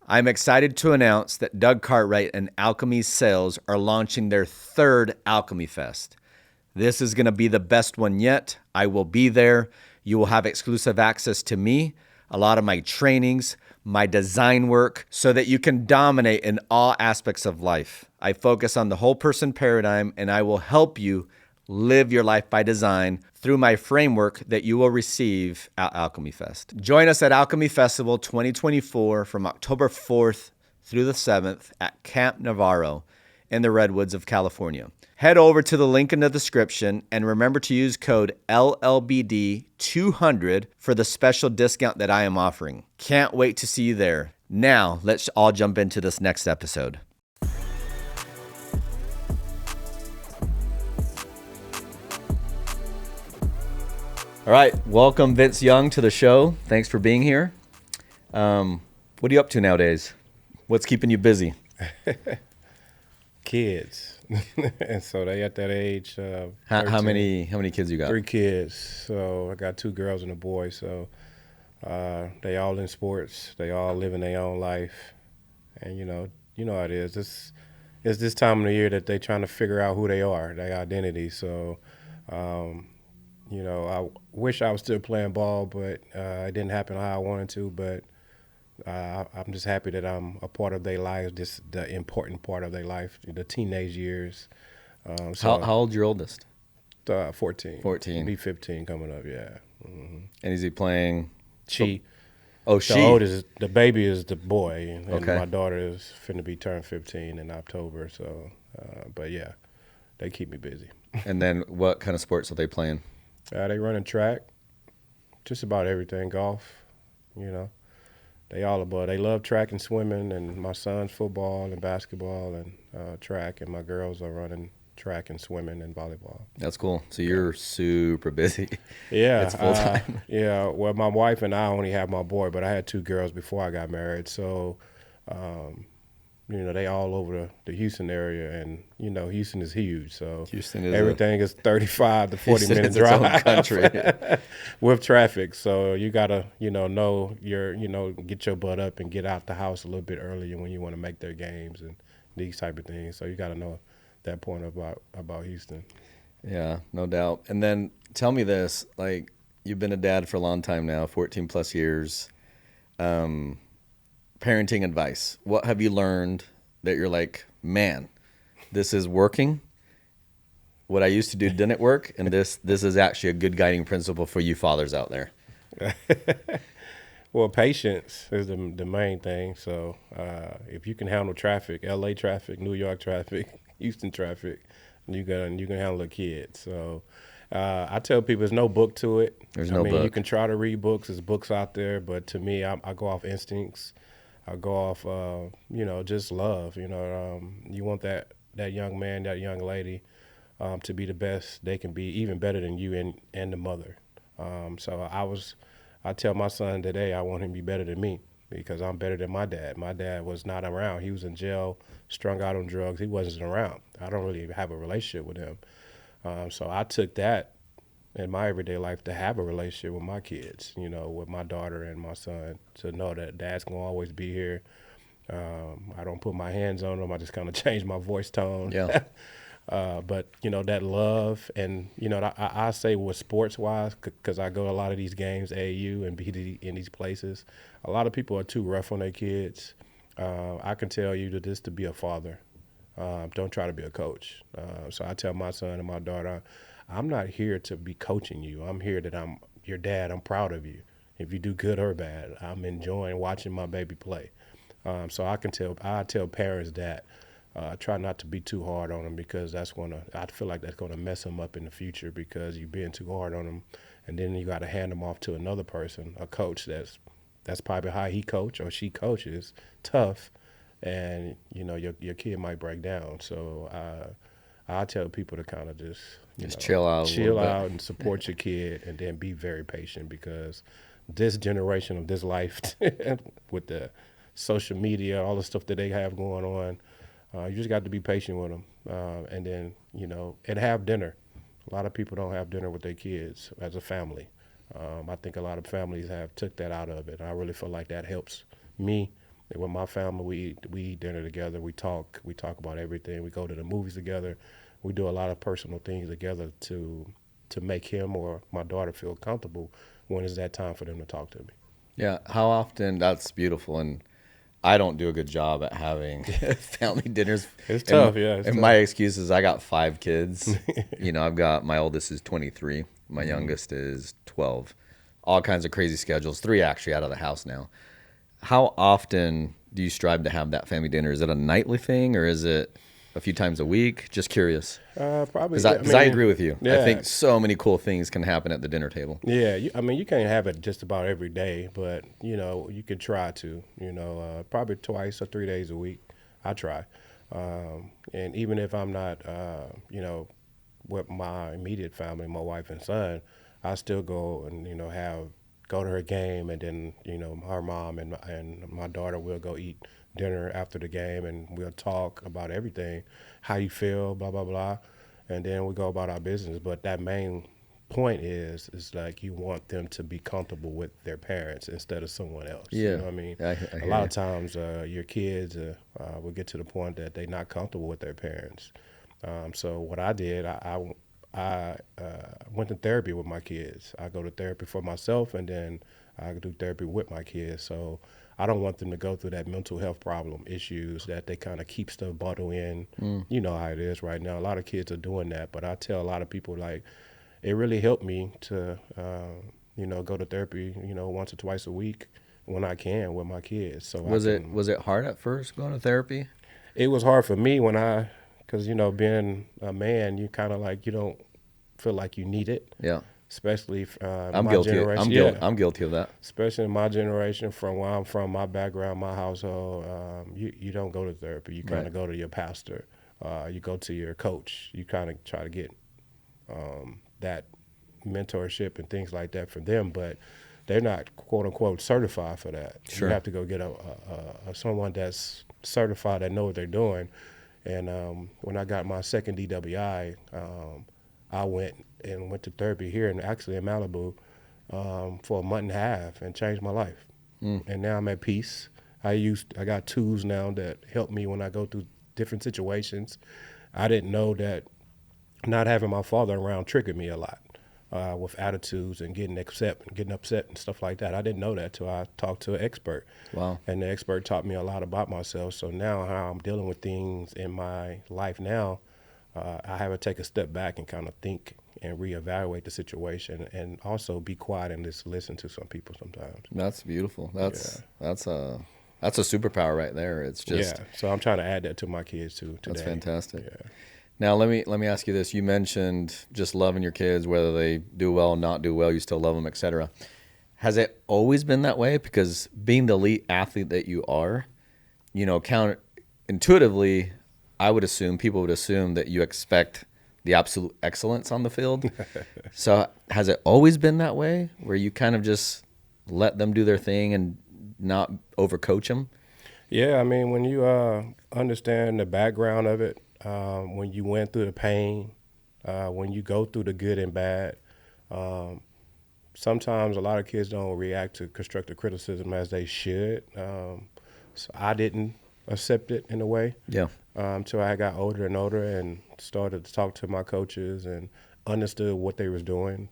I'm excited to announce that Doug Cartwright and Alchemy Sales are launching their third Alchemy Fest. This is going to be the best one yet. I will be there. You will have exclusive access to me, a lot of my trainings, my design work, so that you can dominate in all aspects of life. I focus on the whole person paradigm, and I will help you live your life by design through my framework that you will receive at Alchemy Fest. Join us at Alchemy Festival 2024 from October 4th through the 7th at Camp Navarro in the Redwoods of California. Head over to the link in the description and remember to use code LLBD200 for the special discount that I am offering. Can't wait to see you there. Now, let's all jump into this next episode. All right, welcome Vince Young to the show. Thanks for being here. What are you up to nowadays? What's keeping you busy? Kids. And so they at that age. How many kids you got? 3 kids. So I got 2 girls and a boy. So they all in sports. They all living their own life. And you know how it is. It's this time of the year that they trying to figure out who they are, their identity. So I wish I was still playing ball, but it didn't happen how I wanted to. But I'm just happy that I'm a part of their life, the important part of their life, the teenage years. How old's your oldest? 14. 14. Be 15 coming up, yeah. Mm-hmm. And is he playing? She. Oh, she. The oldest, the baby is the boy, and Okay. my daughter is finna be turned 15 in October. So, but yeah, they keep me busy. And then what kind of sports are they playing? They running track, just about everything, golf, They all above. They love track and swimming, and my son's football and basketball and track, and my girls are running track and swimming and volleyball. That's cool. So you're super busy. Yeah. It's full time. Yeah. Well, my wife and I only have my boy, but I had 2 girls before I got married. So, they all over the Houston area, and, Houston is huge. So Houston is everything is 35 to 40 minute Its own drive country. with traffic. So you gotta, know get your butt up and get out the house a little bit earlier when you want to make their games and these type of things. So you gotta know that point about Houston. Yeah, no doubt. And then tell me this, like you've been a dad for a long time now, 14 plus years. Parenting advice. What have you learned that you're like, man, this is working? What I used to do didn't work, and this is actually a good guiding principle for you fathers out there. Well, patience is the main thing. So if you can handle traffic, LA traffic, New York traffic, Houston traffic, you can handle a kid. So I tell people there's no book to it. There's no book. You can try to read books. There's books out there, but to me, I go off instincts. I go off, just love. You want that young man, that young lady to be the best they can be, even better than you and the mother. So I tell my son today I want him to be better than me because I'm better than my dad. My dad was not around. He was in jail, strung out on drugs. He wasn't around. I don't really have a relationship with him. So I took that in my everyday life to have a relationship with my kids, with my daughter and my son, to know that dad's going to always be here. I don't put my hands on them. I just kind of change my voice tone. Yeah. But, that love and, I say with sports-wise, because I go to a lot of these games, AAU and BD in these places, a lot of people are too rough on their kids. I can tell you that this to be a father. Don't try to be a coach. So I tell my son and my daughter, I'm not here to be coaching you. I'm here that I'm your dad. I'm proud of you. If you do good or bad, I'm enjoying watching my baby play. So I tell parents that try not to be too hard on them because I feel like that's gonna mess them up in the future because you're being too hard on them, and then you got to hand them off to another person, a coach that's probably how he coach or she coaches, tough, and your kid might break down. So I tell people to kind of just chill out and support your kid, and then be very patient because this generation of this life with the social media, all the stuff that they have going on, you just got to be patient with them, and then and have dinner. A lot of people don't have dinner with their kids as a family. I think a lot of families have took that out of it. I really feel like that helps me And with my family, we eat dinner together. We talk about everything. We go to the movies together. We do a lot of personal things together to make him or my daughter feel comfortable when it's that time for them to talk to me. Yeah. How often? That's beautiful. And I don't do a good job at having family dinners. It's And, tough, yeah, it's and tough. my excuse is I got 5 kids. I've got my oldest is 23, my youngest is 12. All kinds of crazy schedules. 3 actually out of the house now. How often do you strive to have that family dinner? Is it a nightly thing or is it a few times a week? Just curious. Probably. Because I agree with you. I Yeah, think so many cool things can happen at the dinner table. yeah. I mean, you can't have it just about every day, but you can try to. Probably twice or 3 days a week. I try, and even if I'm not, with my immediate family, my wife and son, I still go and have go to her game, and then her mom and my daughter will go eat dinner after the game, and we'll talk about everything, how you feel, blah blah blah, and then we go about our business. But that main point is like you want them to be comfortable with their parents instead of someone else. You Yeah, know what I mean? I A hear lot you. of times, your kids will get to the point that they're not comfortable with their parents. So what I did, I went to therapy with my kids. I go to therapy for myself, and then I do therapy with my kids. So I don't want them to go through that mental health problem issues that they kind of keep stuff bottled in. You know how it is right now. A lot of kids are doing that, but I tell a lot of people like it really helped me to go to therapy once or twice a week when I can with my kids. So I can. Was it hard at first going to therapy? It was hard for me because being a man, you kind of like you don't feel like you need it, Yeah. especially I'm my guilty. generation. Yeah, I'm guilty of that. especially in my generation, from where I'm from, my background, my household. You don't go to therapy. You kind Right. of go to your pastor. You go to your coach. You kind of try to get that mentorship and things like that for them, but they're not quote unquote certified for that. Sure. You have to go get someone that's certified that know what they're doing. And when I got my second DWI, I went to therapy here and actually in Malibu for a month and a half and changed my life. And now I'm at peace. I got tools now that help me when I go through different situations. I didn't know that not having my father around triggered me a lot with attitudes and getting upset and stuff like that. I didn't know that till I talked to an expert. Wow. And the expert taught me a lot about myself. So now how I'm dealing with things in my life now, I have to take a step back and kind of think and reevaluate the situation and also be quiet and just listen to some people sometimes. That's beautiful. That's a superpower right there. It's just Yeah. So I'm trying to add that to my kids too today. that's fantastic. Yeah. Now let me ask you this. You mentioned just loving your kids, whether they do well, not do well, you still love them, etc. Has it always been that way? Because being the elite athlete that you are, counterintuitively, people would assume that you expect the absolute excellence on the field. So has it always been that way, where you kind of just let them do their thing and not overcoach them? Yeah, I mean, when you understand the background of it, when you went through the pain, when you go through the good and bad, sometimes a lot of kids don't react to constructive criticism as they should. So I didn't accept it in a way Yeah. until I got older and older and started to talk to my coaches and understood what they was doing.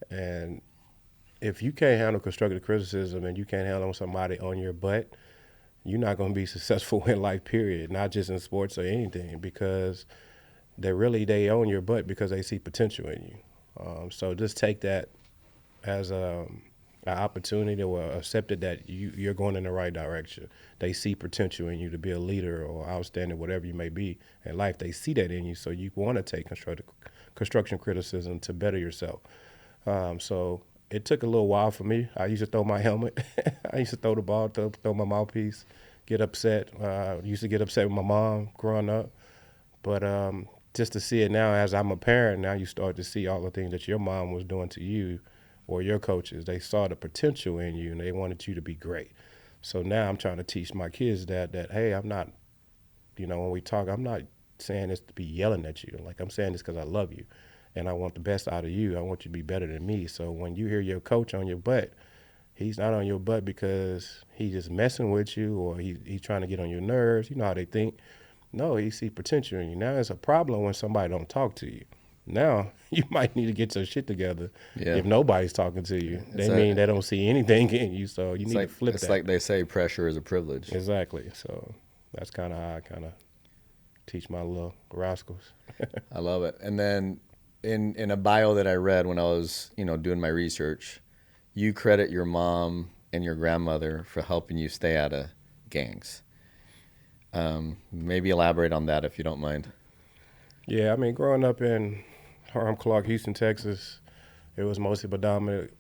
And if you can't handle constructive criticism and you can't handle somebody on your butt, you're not going to be successful in life, period, not just in sports or anything, because they own your butt because they see potential in you. So just take that as an opportunity or accept it that you're going in the right direction. They see potential in you to be a leader or outstanding, whatever you may be in life. They see that in you, so you want to take construction criticism to better yourself. So it took a little while for me. I used to throw my helmet. I used to throw the ball, throw my mouthpiece, get upset. Used to get upset with my mom growing up. But just to see it now as I'm a parent, now you start to see all the things that your mom was doing to you or your coaches. They saw the potential in you and they wanted you to be great. So now I'm trying to teach my kids that hey, I'm not, when we talk, I'm not saying this to be yelling at you. Like, I'm saying this because I love you and I want the best out of you. I want you to be better than me. So when you hear your coach on your butt, he's not on your butt because he's just messing with you or he's trying to get on your nerves. You know how they think. No, he see potential in you. Now it's a problem when somebody don't talk to you. Now you might need to get your shit together Yeah. if nobody's talking to you. They mean they don't see anything in you, so you need to flip that. It's like they say pressure is a privilege. Exactly. So that's kind of how I kind of teach my little rascals. I love it. And then in a bio that I read when I was, doing my research, you credit your mom and your grandmother for helping you stay out of gangs. Maybe elaborate on that if you don't mind. Yeah, I mean, growing up in Harlem, Clark, Houston, Texas, it was mostly predominant,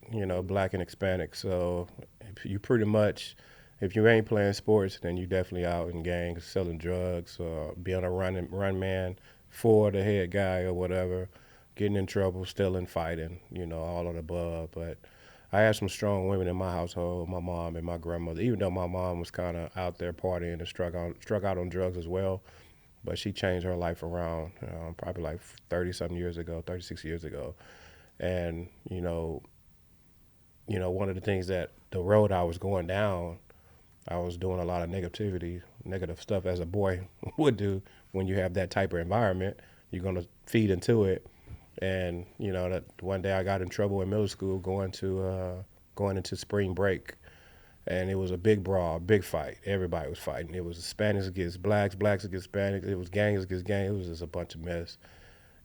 black and Hispanic. So if you ain't playing sports, then you definitely out in gangs, selling drugs, or being a run man for the head guy or whatever, getting in trouble, stealing, fighting, all of the above. But I had some strong women in my household, my mom and my grandmother, even though my mom was kind of out there partying and struck out on drugs as well. But she changed her life around probably like 30-something years ago, 36 years ago. And, one of the things that the road I was going down, I was doing a lot of negative stuff as a boy would do when you have that type of environment. You're going to feed into it. And, that one day I got in trouble in middle school going into spring break. And it was a big brawl, big fight. Everybody was fighting. It was Hispanics against blacks, blacks against Hispanics. It was gangs against gangs. It was just a bunch of mess.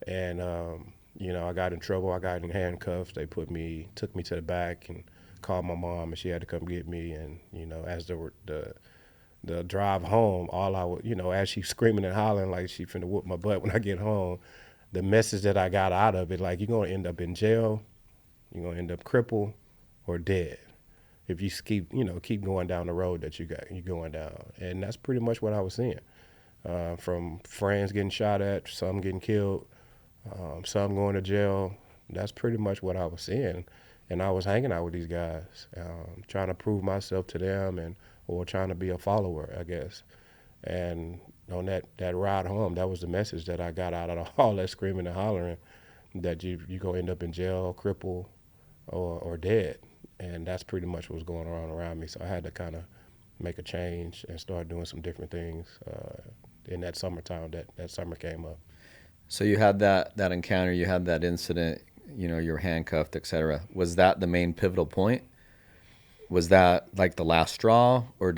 And, I got in trouble. I got in handcuffs. They took me to the back and called my mom, and she had to come get me. And, as the drive home, all I would, as she's screaming and hollering like she finna whoop my butt when I get home, the message that I got out of it, like, you're going to end up in jail, you're going to end up crippled or dead if you keep going down the road that you're going down. And that's pretty much what I was seeing. From friends getting shot at, some getting killed, some going to jail. That's pretty much what I was seeing. And I was hanging out with these guys, trying to prove myself to them or trying to be a follower, I guess. And on that ride home, that was the message that I got out of all that screaming and hollering, that you're going to end up in jail, crippled, or dead. And that's pretty much what was going on around me. So I had to kind of make a change and start doing some different things in that summertime. That summer came up. So you had that encounter, you had that incident, you were handcuffed, et cetera. Was that the main pivotal point? Was that like the last straw, or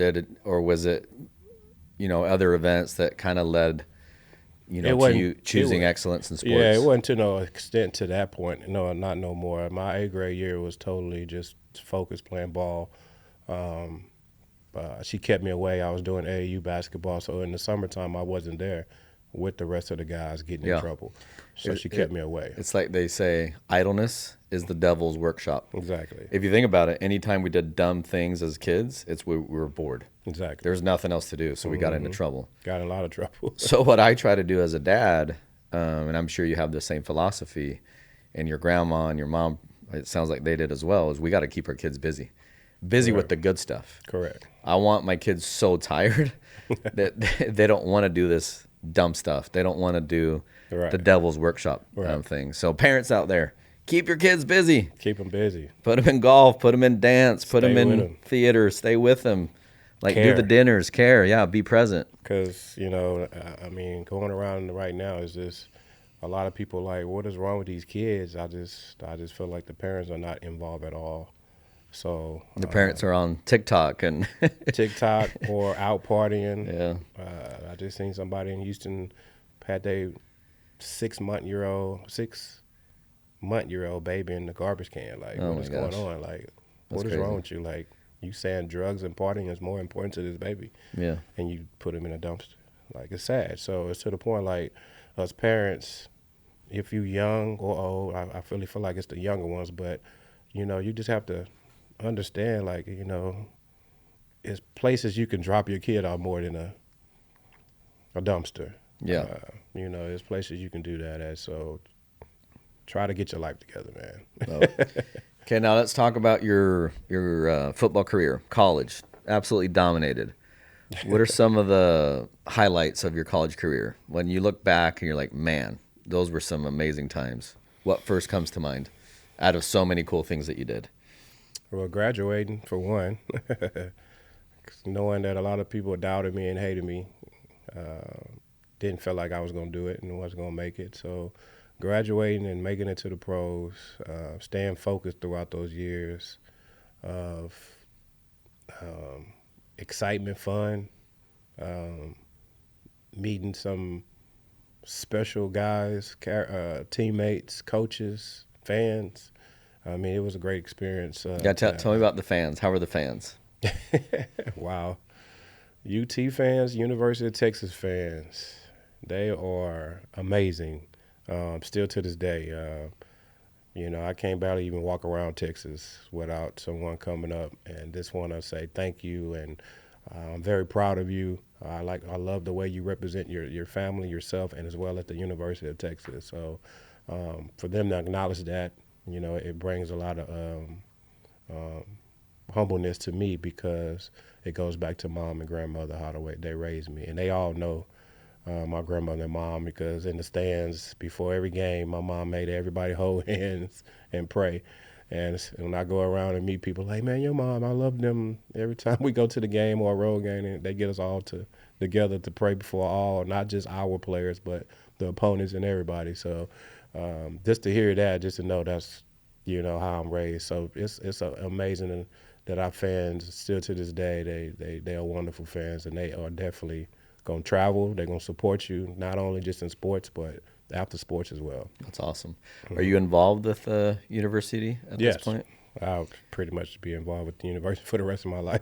was it, other events that kind of led, to you choosing excellence in sports? Yeah, it wasn't to no extent to that point. No, not no more. My 8th grade year was totally just focused playing ball. She kept me away. I was doing AAU basketball, so in the summertime I wasn't there with the rest of the guys getting in trouble. So she kept me away. It's like they say, idleness is the devil's workshop. Exactly. If you think about it, anytime we did dumb things as kids, we were bored. Exactly. There's nothing else to do, so we got into trouble. Got in a lot of trouble. So what I try to do as a dad, and I'm sure you have the same philosophy, and your grandma and your mom, it sounds like they did as well, is we got to keep our kids busy with the good stuff. Correct. I want my kids so tired that they don't want to do this dumb stuff. They don't want to do the devil's workshop thing. So parents out there, keep your kids busy. Keep them busy. Put them in golf. Put them in dance. Put them in theater. Stay with them. Like, do the dinners. Care. Yeah, be present. Because, going around right now is just a lot of people like, what is wrong with these kids? I just feel like the parents are not involved at all. So the parents are on TikTok and TikTok or out partying. Yeah. I just seen somebody in Houston had their 6-month-year-old baby in the garbage can. Like, what is going on? Like, what is wrong with you? Like, you saying drugs and partying is more important to this baby. Yeah. And you put him in a dumpster. Like, it's sad. So it's to the point, like, us parents, if you young or old, I really feel like it's the younger ones, but, you just have to understand, like, it's places you can drop your kid off more than a dumpster. Yeah. There's places you can do that at. So try to get your life together, man. Oh. Okay, now let's talk about your football career, college. Absolutely dominated. What are some of the highlights of your college career? When you look back and you're like, man, those were some amazing times. What first comes to mind out of so many cool things that you did? Well, graduating for one, 'cause knowing that a lot of people doubted me and hated me, uh, didn't feel like I was gonna do it and wasn't gonna make it. So, graduating and making it to the pros, staying focused throughout those years of um, excitement, fun, um, meeting some special guys, teammates, coaches, fans. I mean, it was a great experience. Yeah, tell me about the fans. How were the fans? Wow. UT fans, University of Texas fans, they are amazing. Still to this day, I can't barely even walk around Texas without someone coming up and just want to say thank you and I'm very proud of you. I love the way you represent your family, yourself, and as well at the University of Texas. So for them to acknowledge that, it brings a lot of um, humbleness to me because it goes back to mom and grandmother, how the way they raised me. And they all know my grandmother and mom because in the stands before every game, my mom made everybody hold hands and pray. And when I go around and meet people, like, man, your mom, I love them. Every time we go to the game or a road game, and they get us all together to pray before all, not just our players, but the opponents and everybody. So just to hear that, just to know that's, how I'm raised. So it's amazing that our fans still to this day, they are wonderful fans, and they are definitely going to travel. They're going to support you, not only just in sports, but after sports as well. That's awesome. Are you involved with the university at this Yes. point? I'll pretty much be involved with the university for the rest of my life.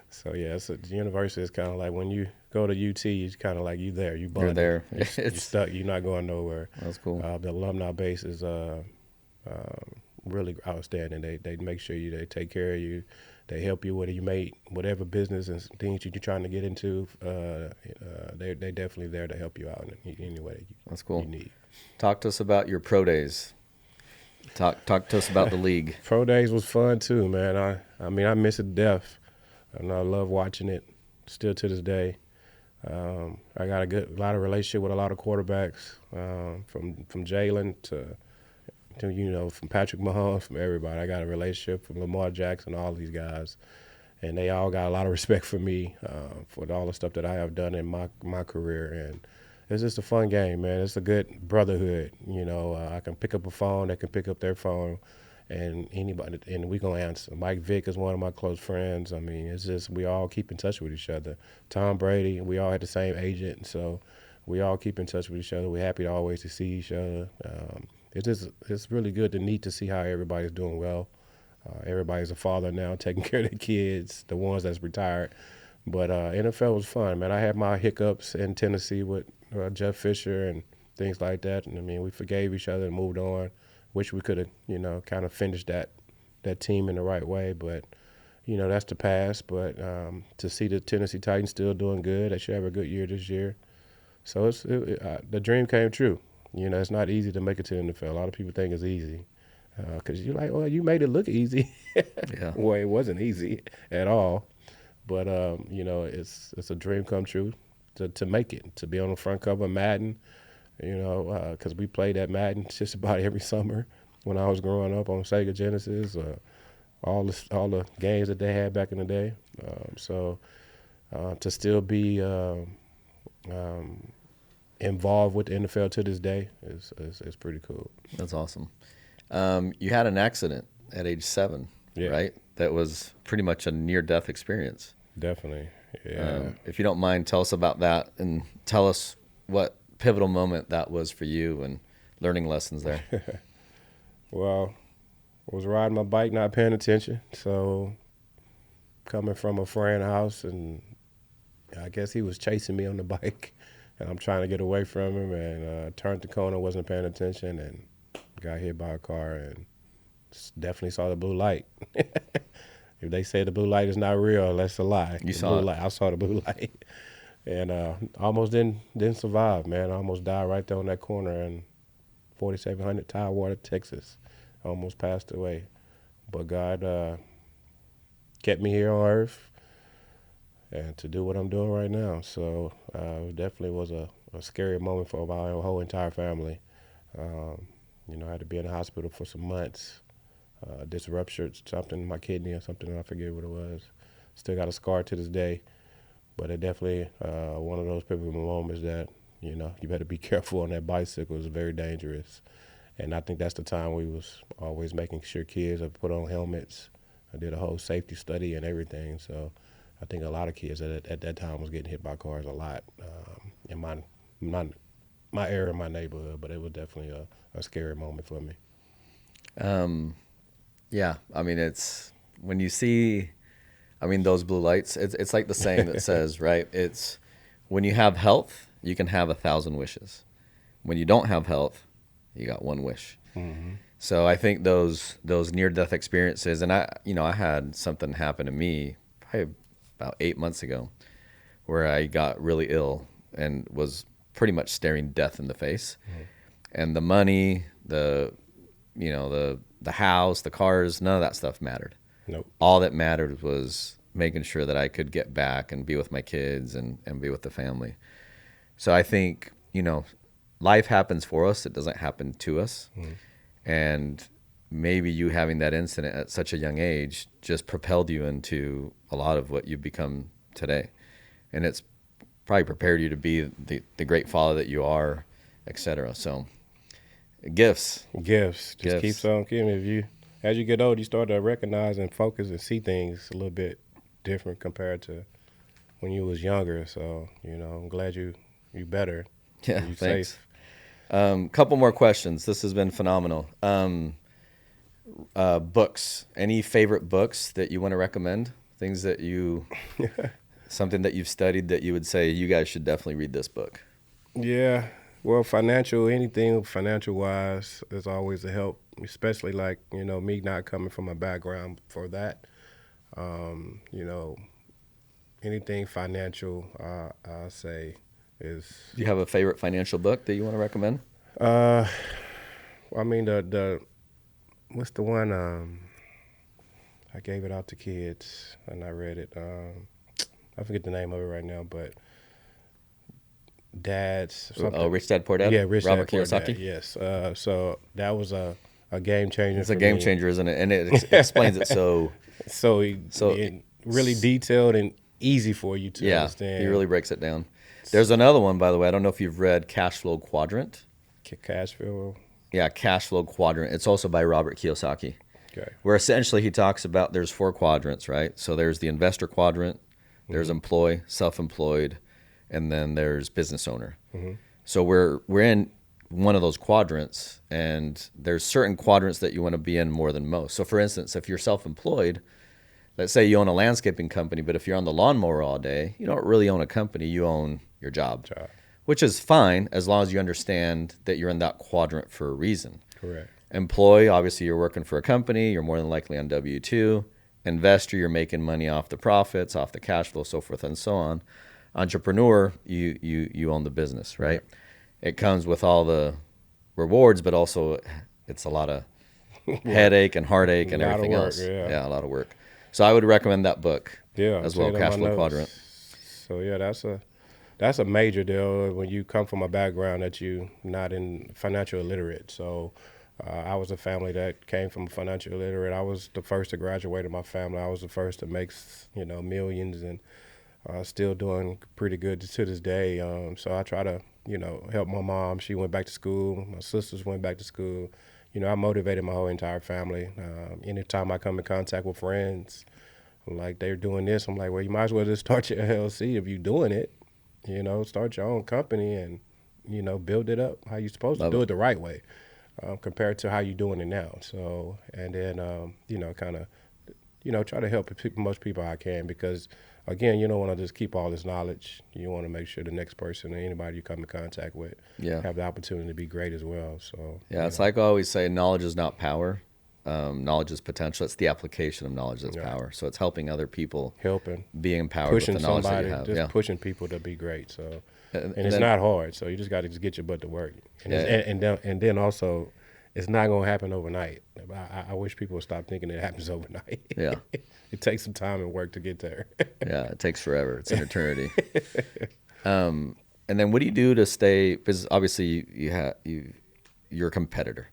So, yeah, the university is kind of like when you go to UT, it's kind of like you there. You bonded. You're there. You're stuck. You're not going nowhere. That's cool. The alumni base is really outstanding. They make sure they take care of you. They help you whether you make whatever business and things you're trying to get into. They definitely there to help you out in any way That's cool. you need. Talk to us about your pro days. Talk to us about the league. Pro days was fun too, man. I mean I miss it to death, and I love watching it. Still to this day. I got a lot of relationship with a lot of quarterbacks, from Jalen to from Patrick Mahomes, from everybody. I got a relationship from Lamar Jackson, all these guys, and they all got a lot of respect for me for all the stuff that I have done in my career. And it's just a fun game, man. It's a good brotherhood. I can pick up a phone, they can pick up their phone, and anybody, and we gonna answer. Mike Vick is one of my close friends. I mean, it's just we all keep in touch with each other. Tom Brady, we all had the same agent, so we all keep in touch with each other. We're happy to always to see each other. It's really good and neat to see how everybody's doing well. Everybody's a father now, taking care of their kids, the ones that's retired. But NFL was fun, man. I had my hiccups in Tennessee with Jeff Fisher and things like that. And I mean, we forgave each other and moved on. Wish we could have, kind of finished that team in the right way. But, that's the past. But to see the Tennessee Titans still doing good, they should have a good year this year. So the dream came true. It's not easy to make it to the NFL. A lot of people think it's easy because you're like, well, you made it look easy. Yeah. Well, it wasn't easy at all. But, it's a dream come true to make it, to be on the front cover of Madden, because we played that Madden just about every summer when I was growing up on Sega Genesis, all the games that they had back in the day. So to still be involved with the NFL to this day is pretty cool. That's awesome. You had an accident at age 7, Yeah. right? That was pretty much a near-death experience. Definitely, yeah. If you don't mind, tell us about that and tell us what pivotal moment that was for you and learning lessons there. Well, I was riding my bike, not paying attention. So coming from a friend's house, and I guess he was chasing me on the bike, and I'm trying to get away from him, and turned the corner, wasn't paying attention, and got hit by a car, and definitely saw the blue light. If they say the blue light is not real, that's a lie. You saw it. I saw the blue light, and almost didn't survive, man. I almost died right there on that corner in 4700 Tidewater, Texas. I almost passed away, but God kept me here on earth and to do what I'm doing right now. So it definitely was a scary moment for my whole entire family. I had to be in the hospital for some months. disruptured something in my kidney or something. I forget what it was. Still got a scar to this day. But it definitely one of those pivotal moments that, you better be careful on that bicycle. It's very dangerous. And I think that's the time we was always making sure kids have put on helmets. I did a whole safety study and everything. So I think a lot of kids at that time was getting hit by cars a lot in my area, my neighborhood. But it was definitely a scary moment for me. Yeah, I mean, it's when you see, I mean, those blue lights, it's like the saying that says, right? It's when you have health, you can have 1,000 wishes. When you don't have health, you got one wish. Mm-hmm. So I think those near-death experiences, and I had something happen to me probably about 8 months ago where I got really ill and was pretty much staring death in the face. Mm-hmm. And the money, the house, the cars, none of that stuff mattered. Nope. All that mattered was making sure that I could get back and be with my kids and be with the family. So I think, life happens for us. It doesn't happen to us. Mm-hmm. And maybe you having that incident at such a young age just propelled you into a lot of what you've become today. And it's probably prepared you to be the great father that you are, et cetera. So gifts. Just keeps on giving. As you get older, you start to recognize and focus and see things a little bit different compared to when you was younger. So, I'm glad you better. Yeah, you thanks. Safe. Couple more questions. This has been phenomenal. Books. Any favorite books that you want to recommend? Things that something that you've studied that you would say you guys should definitely read this book? Yeah. Well, anything financial-wise is always a help, especially like, me not coming from a background for that. Anything financial, I'll say is... Do you have a favorite financial book that you want to recommend? I mean, what's the one, I gave it out to kids and I read it. I forget the name of it right now, but... Dad's something. Oh, Rich Dad Poor Dad? Yeah, Rich Robert Dad Poor Kiyosaki? Dad, yes. So that was a game changer. It's a game changer, isn't it? And it explains it so really detailed and easy for you to understand. He really breaks it down. There's another one, by the way. I don't know if you've read Cash Flow Quadrant. Cash Flow? Yeah, Cash Flow Quadrant. It's also by Robert Kiyosaki. Okay. Where essentially he talks about there's 4 quadrants, right? So there's the investor quadrant, there's employee, self-employed, and then there's business owner. Mm-hmm. So we're in one of those quadrants, and there's certain quadrants that you want to be in more than most. So for instance, if you're self-employed, let's say you own a landscaping company, but if you're on the lawnmower all day, you don't really own a company, you own your job. Which is fine as long as you understand that you're in that quadrant for a reason. Correct. Employee, obviously you're working for a company, you're more than likely on W-2. Investor, you're making money off the profits, off the cash flow, so forth and so on. Entrepreneur, you own the business, right? It comes with all the rewards, but also it's a lot of headache and heartache and everything else. Yeah, a lot of work. So I would recommend that book as well, Cash Flow Quadrant. So yeah, that's a major deal when you come from a background that you not in financial illiterate. So I was a family that came from financial illiterate. I was the first to graduate in my family. I was the first to make millions and still doing pretty good to this day. So I try to, help my mom. She went back to school. My sisters went back to school. I motivated my whole entire family. Anytime I come in contact with friends, I'm like, they're doing this. I'm like, well, you might as well just start your LLC if you're doing it. Start your own company and, build it up how you're supposed to do it the right way compared to how you're doing it now. So, and then, kind of, try to help most people I can because, again, you don't want to just keep all this knowledge. You want to make sure the next person or anybody you come in contact with have the opportunity to be great as well. So it's like I always say, knowledge is not power. Knowledge is potential. It's the application of knowledge that's power. So it's helping other people, be empowered with the knowledge that you have. Just pushing people to be great. So and it's not hard. So you just got to get your butt to work. And then also, it's not going to happen overnight. I wish people would stop thinking it happens overnight. Yeah. It takes some time and work to get there. Yeah, it takes forever. It's an eternity. And then what do you do to stay, because obviously you're a competitor.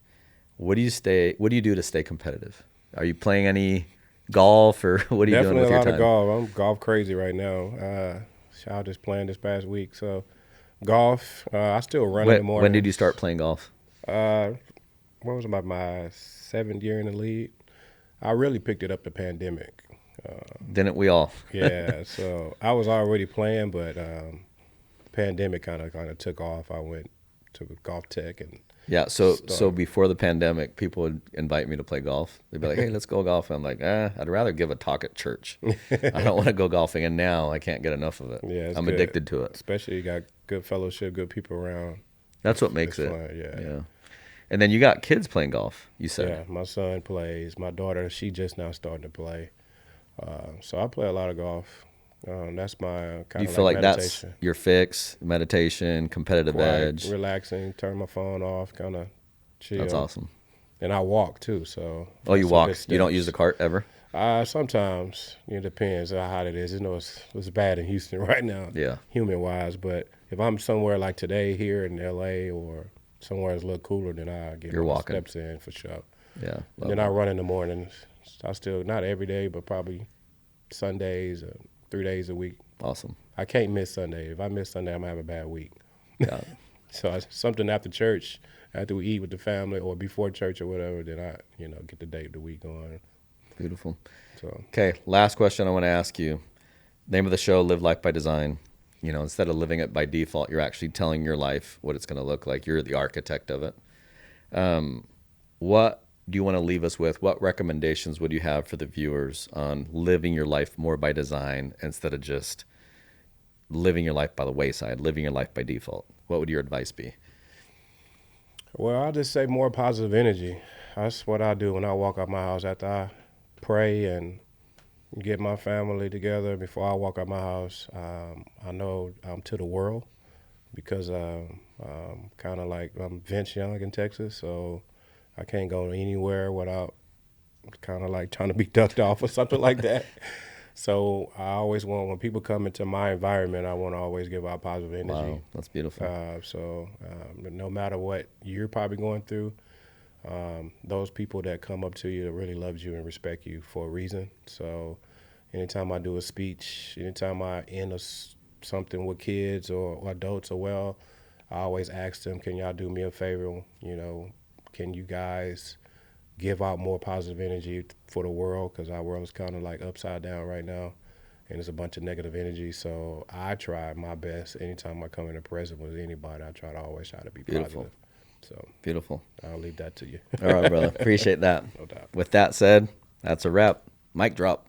What do you do to stay competitive? Are you playing any golf or what are you doing Definitely with a your lot of time? golf. I'm golf crazy right now. I was just playing this past week. So golf, I still run in the When did you mornings. start playing golf? Uh, what was about my 7th year in the league? I really picked it up the pandemic. Didn't we all? Yeah, so I was already playing, but pandemic kind of took off. I went to golf tech and Yeah, so started. before the pandemic, people would invite me to play golf. They'd be like, "Hey, let's go golfing." I'm like, I'd rather give a talk at church. I don't want to go golfing, and now I can't get enough of it. Yeah, it's I'm good. addicted to it. Especially you got good fellowship, good people around. That's what It's makes it. fun. Yeah. Yeah. And then you got kids playing golf, you said. Yeah, my son plays. My daughter, she just now starting to play. So I play a lot of golf. That's my Do you kind of feel like like that's meditation. your fix, meditation, competitive Quiet, edge? relaxing, turn my phone off, kind of That's chill. awesome. And I walk too, so Oh, you that's some good walk. You don't use the steps. cart ever? Sometimes it depends on how hot it is. You know, it's bad in Houston right now, Yeah. human wise. But if I'm somewhere like today here in LA or somewhere that's a little cooler, then I get You're all the walking. steps in for sure. Yeah. And Love then I that. run in the mornings. I still not every day, but probably Sundays, 3 days a week. Awesome. I can't miss Sunday. If I miss Sunday, I'm gonna have a bad week. Yeah. So something after church, after we eat with the family, or before church or whatever, then I, get the day of the week going. Beautiful. So Okay, last question I want to ask you. Name of the show, Live Life by Design. Instead of living it by default, you're actually telling your life what it's going to look like. You're the architect of it. What do you want to leave us with? What recommendations would you have for the viewers on living your life more by design instead of just living your life by the wayside, living your life by default? What would your advice be? well, I'll just say more positive energy. That's what I do when I walk out my house after I pray and get my family together before I walk out my house. I know I'm to the world because kind of like I'm Vince Young in Texas, so I can't go anywhere without kind of like trying to be ducked off or something like that. So I always want when people come into my environment, I want to always give out positive energy. Wow, that's beautiful. No matter what you're probably going through, those people that come up to you that really loves you and respect you for a reason. So anytime I do a speech, anytime I end something with kids or adults I always ask them, can y'all do me a favor? Can you guys give out more positive energy for the world? Because our world is kind of like upside down right now. And there's a bunch of negative energy. So I try my best anytime I come into presence with anybody, I always try to be Beautiful. positive. So Beautiful. I'll leave that to you. All right, brother. Appreciate that. No doubt. With that said, that's a wrap. Mic drop.